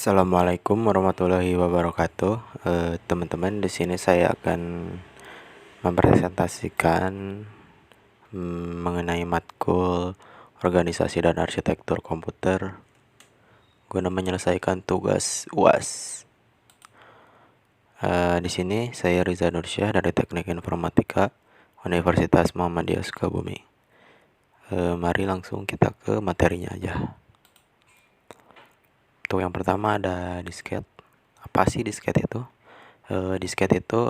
Assalamualaikum warahmatullahi wabarakatuh. Teman-teman, di sini saya akan mempresentasikan mengenai matkul organisasi dan arsitektur komputer guna menyelesaikan tugas UAS. Di sini saya Riza Nursyah dari Teknik Informatika Universitas Muhammadiyah Sukabumi. Mari langsung kita ke materinya aja. Untuk yang pertama ada disket. Apa sih disket itu? Disket itu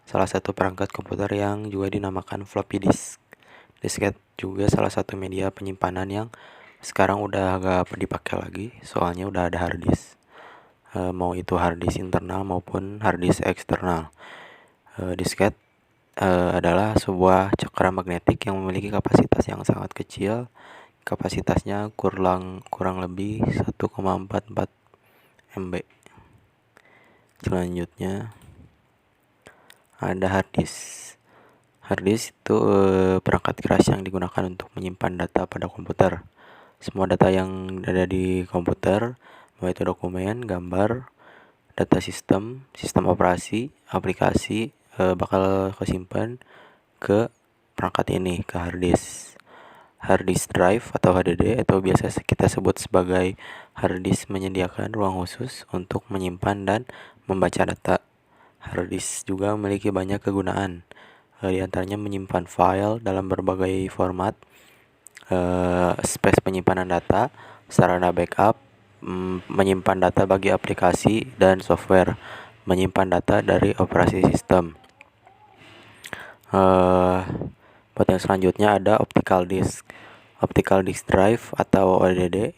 salah satu perangkat komputer yang juga dinamakan floppy disk. Disket juga salah satu media penyimpanan yang sekarang udah agak dipakai lagi, soalnya udah ada hard disk. Mau itu hard disk internal maupun hard disk eksternal. Disket adalah sebuah cakram magnetik yang memiliki kapasitas yang sangat kecil. Kapasitasnya kurang lebih 1,44 MB. Selanjutnya ada hard disk. Hard disk itu perangkat keras yang digunakan untuk menyimpan data pada komputer. Semua data yang ada di komputer, baik itu dokumen, gambar, data sistem operasi, aplikasi, bakal kesimpan ke perangkat ini, ke hard disk. Hard disk drive atau HDD atau biasa kita sebut sebagai hard disk menyediakan ruang khusus untuk menyimpan dan membaca data. Hard disk juga memiliki banyak kegunaan, di antaranya menyimpan file dalam berbagai format, space penyimpanan data, sarana backup, menyimpan data bagi aplikasi dan software, menyimpan data dari operasi sistem. Buat yang selanjutnya ada optical disk. Optical disk drive atau ODD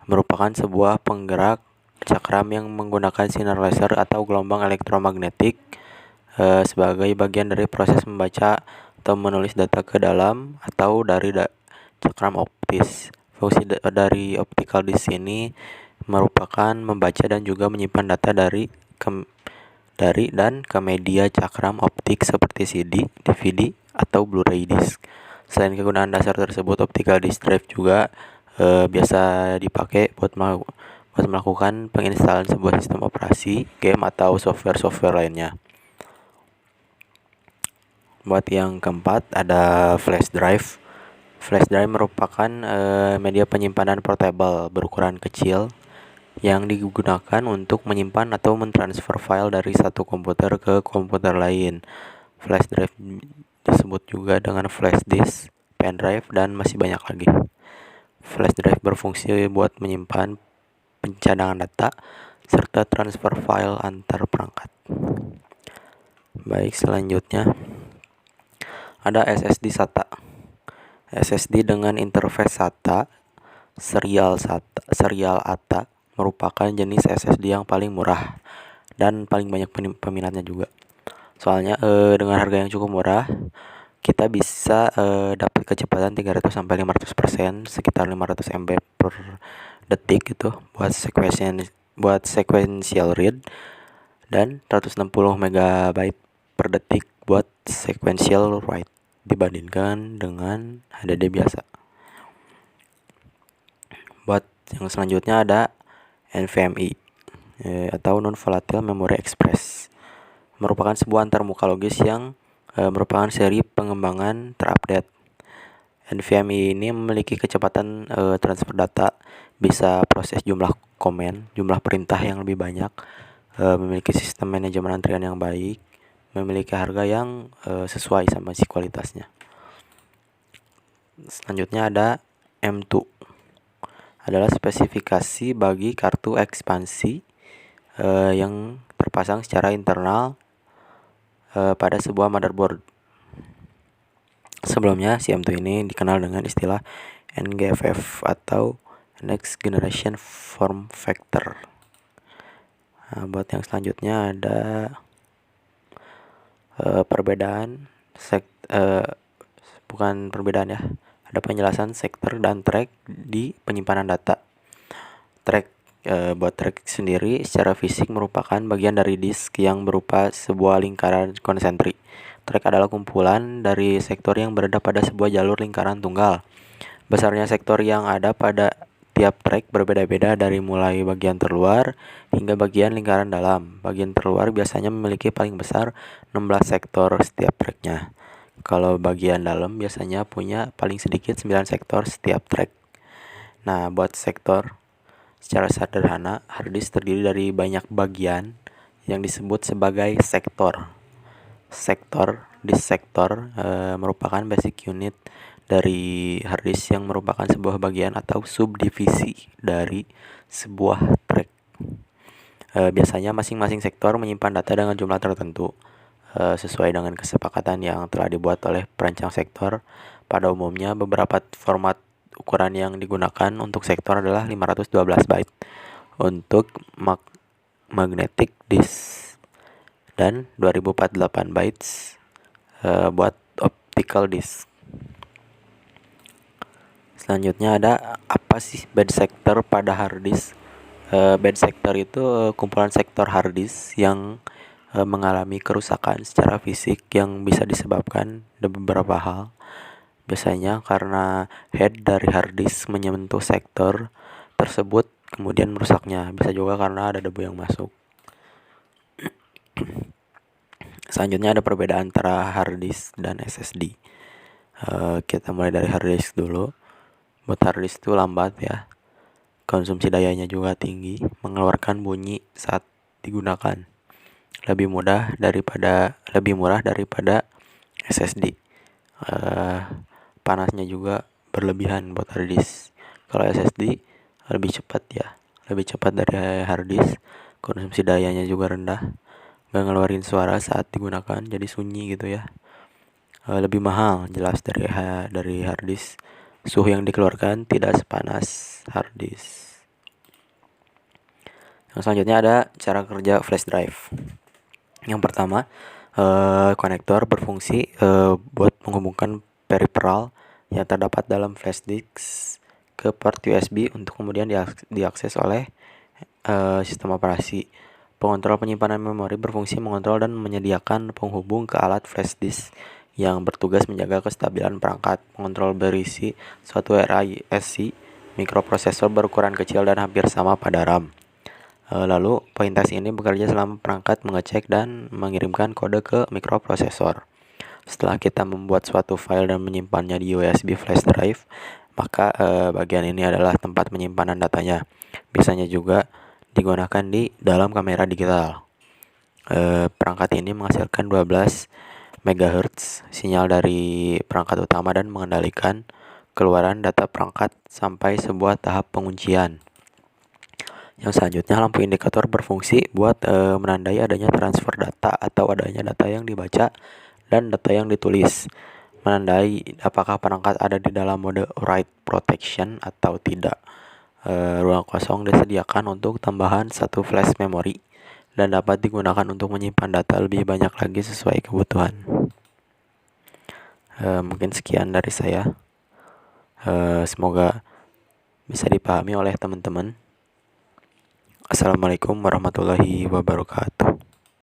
merupakan sebuah penggerak cakram yang menggunakan sinar laser atau gelombang elektromagnetik sebagai bagian dari proses membaca atau menulis data ke dalam atau dari cakram optis. Fungsi dari optical disk ini merupakan membaca dan juga menyimpan data dari dan ke media cakram optik seperti CD, DVD, atau Blu-ray disk. Selain kegunaan dasar tersebut, optical disk drive juga biasa dipakai buat melakukan penginstalan sebuah sistem operasi, game, atau software lainnya. Buat yang keempat ada flash drive. Flash drive merupakan media penyimpanan portable berukuran kecil yang digunakan untuk menyimpan atau mentransfer file dari satu komputer ke komputer lain. Flash drive disebut juga dengan flash disk, pen drive, dan masih banyak lagi. Flash drive berfungsi buat menyimpan pencadangan data serta transfer file antar perangkat. Baik, selanjutnya ada SSD SATA. SSD dengan interface SATA serial ATA merupakan jenis SSD yang paling murah dan paling banyak peminatnya juga. Soalnya dengan harga yang cukup murah, kita bisa dapat kecepatan 300 sampai 500%, sekitar 500 MB per detik gitu buat sequential read dan 160 MB per detik buat sequential write dibandingkan dengan HDD biasa. Buat yang selanjutnya ada NVMe atau Non Volatile Memory Express. Merupakan sebuah antarmuka logis yang merupakan seri pengembangan terupdate. NVMe ini memiliki kecepatan transfer data, bisa proses jumlah komen, jumlah perintah yang lebih banyak, memiliki sistem manajemen antrian yang baik, memiliki harga yang sesuai sama si kualitasnya. Selanjutnya ada M2. Adalah spesifikasi bagi kartu ekspansi yang terpasang secara internal pada sebuah motherboard. Sebelumnya, si M2 ini dikenal dengan istilah NGFF atau Next Generation Form Factor. Buat yang selanjutnya ada ada penjelasan sektor dan track di penyimpanan data. Buat track sendiri secara fisik merupakan bagian dari disk yang berupa sebuah lingkaran konsentrik. Track adalah kumpulan dari sektor yang berada pada sebuah jalur lingkaran tunggal. Besarnya sektor yang ada pada Tiap track berbeda-beda dari mulai bagian terluar hingga bagian lingkaran dalam. Bagian terluar biasanya memiliki paling besar 16 sektor setiap tracknya. Kalau bagian dalam biasanya punya paling sedikit 9 sektor setiap track. Nah, buat sektor, secara sederhana, harddisk terdiri dari banyak bagian yang disebut sebagai sektor. Sektor merupakan basic unit dari harddisk yang merupakan sebuah bagian atau subdivisi dari sebuah track. Biasanya masing-masing sektor menyimpan data dengan jumlah tertentu sesuai dengan kesepakatan yang telah dibuat oleh perancang sektor. Pada umumnya, beberapa format ukuran yang digunakan untuk sektor adalah 512 byte untuk magnetic disk dan 2048 bytes buat optical disk. Selanjutnya ada apa sih bad sector pada hard disk? Bad sector itu kumpulan sektor hard disk yang mengalami kerusakan secara fisik yang bisa disebabkan dari beberapa hal. Biasanya karena head dari hard disk menyentuh sektor tersebut kemudian merusaknya. Bisa juga karena ada debu yang masuk. Selanjutnya ada perbedaan antara hard disk dan SSD. Kita mulai dari hard disk dulu. Buat hard disk itu lambat ya. Konsumsi dayanya juga tinggi, mengeluarkan bunyi saat digunakan. Lebih murah daripada SSD. Panasnya juga berlebihan buat hard disk. Kalau SSD lebih cepat dari hard disk. Konsumsi dayanya juga rendah, nggak ngeluarin suara saat digunakan, jadi sunyi gitu ya. Lebih mahal jelas dari hard disk. Suhu yang dikeluarkan tidak sepanas hard disk. Yang selanjutnya ada cara kerja flash drive. Yang pertama, konektor berfungsi buat menghubungkan peripheral yang terdapat dalam flash disk ke port USB untuk kemudian diakses oleh sistem operasi. Pengontrol penyimpanan memori berfungsi mengontrol dan menyediakan penghubung ke alat flash disk yang bertugas menjaga kestabilan perangkat. Pengontrol berisi suatu RISC mikroprosesor berukuran kecil dan hampir sama pada RAM. Lalu pointas ini bekerja selama perangkat mengecek dan mengirimkan kode ke mikroprosesor. Setelah kita membuat suatu file dan menyimpannya di USB flash drive, maka bagian ini adalah tempat penyimpanan datanya. Biasanya juga digunakan di dalam kamera digital. Perangkat ini menghasilkan 12 MHz sinyal dari perangkat utama dan mengendalikan keluaran data perangkat sampai sebuah tahap penguncian. Yang selanjutnya, lampu indikator berfungsi buat menandai adanya transfer data atau adanya data yang dibaca dan data yang ditulis. Menandai apakah perangkat ada di dalam mode write protection atau tidak. Ruang kosong disediakan untuk tambahan satu flash memory dan dapat digunakan untuk menyimpan data lebih banyak lagi sesuai kebutuhan. Mungkin sekian dari saya. Semoga bisa dipahami oleh teman-teman. Assalamualaikum warahmatullahi wabarakatuh.